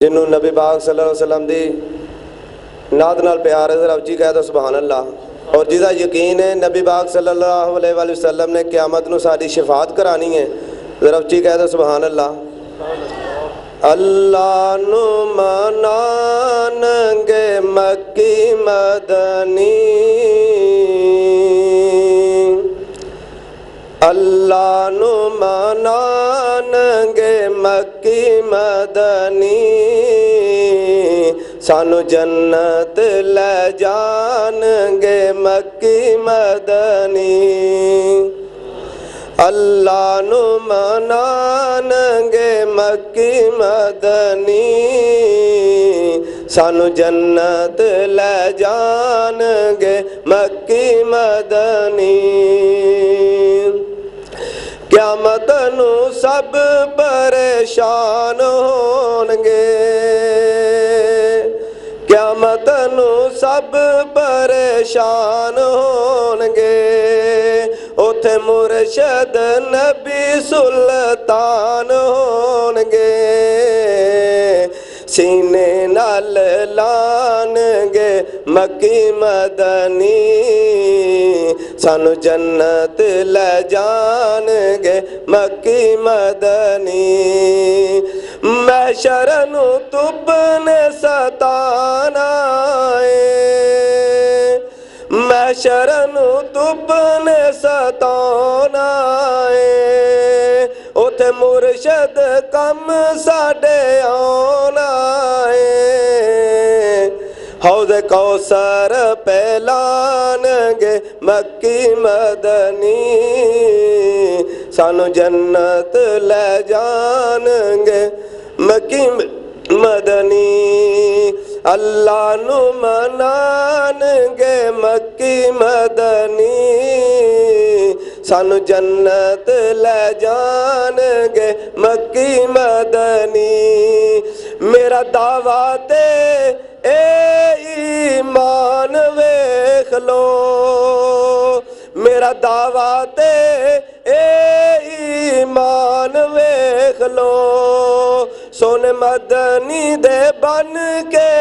جنہوں نبی پاک صلی اللہ علیہ وسلم دی نات نال پیار ہے، ذرا اچھی کہہ دو سبحان اللہ۔ اور جدا یقین ہے نبی پاک صلی اللہ علیہ وسلم نے قیامت نو ساری شفاعت کرانی ہے، ذرا اچھی کہہ دو سبحان اللہ۔ اللہ نو منانگے مکی مدنی، اللہ نو منانگے مکی مدنی، سانو جنت لے جانگے مکی مدنی۔ اللہ نو منانگے مکی مدنی، سانو جنت لے جانگے مکی مدنی۔ قیامت نو سب پریشان ہونگے، قیامت نو سب پریشان ہونگے، اوتھے مرشد نبی سلطان ہونگے، سینے نال لانگے مکی مدنی، سانو جنت لے جانگے مکی مدنی۔ محشر نو تب نے ستانا ہے، محشر نو تب نے ستانا ہے، اوتھے مرشد کم ساڈے آنا ہے، حوض کوثر پہلانگے مکی مدنی، سانو جنت لے جانگے مکی مدنی۔ اللہ نو منانگے مکی مدنی، سانو جنت لے جانگے مکی مدنی۔ میرا دعویٰ تے اے ایمان ویکھ لو، میرا دعویٰ تے اے ایمان ویکھ لو، سونے مدنی دے بن کے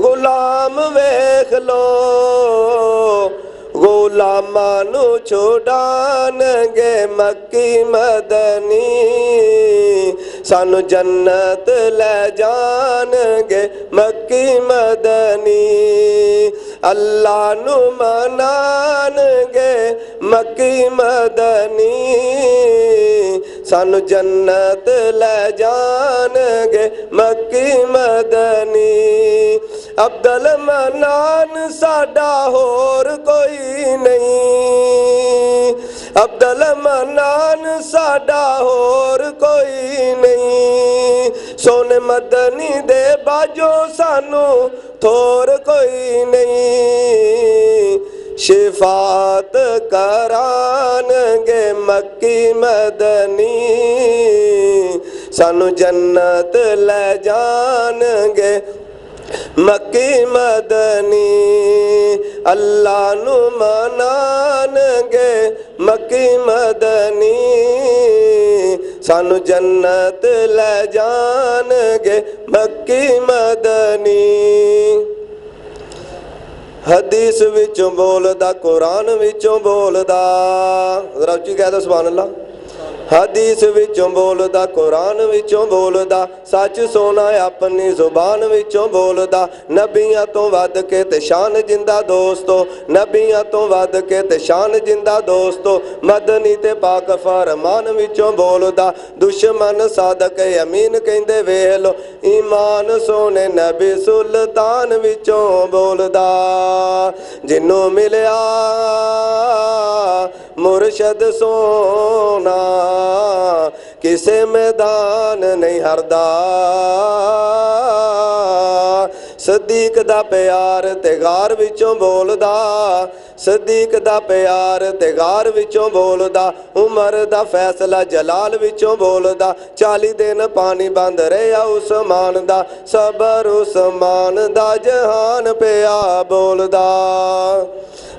غلام ویکھ لو، غلامانو چھڑانگے مکی مدنی، سانو جنت لے جانگے مکی مدنی۔ اللہ نو منانگے مکی مدنی، سانو جنت لے جانگے مکی مدنی۔ عبد المنان ساڈا ہور کوئی نہیں، عبد المنان ساڈا ہور کوئی نہیں، سونے مدنی دے باجو سانو تھور کوئی نہیں، شفاعت کرانگے مکی مدنی، سانو جنت لے جانگے مکی مدنی۔ اللہ نو منانگے مکی مدنی، سانو جنت لے جانگے مکی مدنی۔ حدیث وچوں بولدا قرآن وچوں بولدا، ذرا اچھی کہہ دو سبحان اللہ۔ حدیث وچوں بولدا قرآن وچوں بولدا، سچ سونا اپنی زبان وچوں بولدا، نبیاں تو ود کے تے شان جندہ دوستو، نبیاں تو ود کے تے شان جندہ دوستو، مدنی تے پاک فرمان وچوں بولدا، دشمن صادق امین کہندے ویلو، ایمان سونے نبی سلطان وچوں بولدا، جنوں ملیا مرشد سونا کسے میدان نہیں ہردا، صدیق دا پیار تے غار وچوں بولدا، صدیق دا پیار تے غار وچوں بولدا، عمر دا فیصلہ جلال وچوں بولدا، 40 دن پانی بند رہیا عثمان دا، صبر عثمان دا جہان پیا بولدا،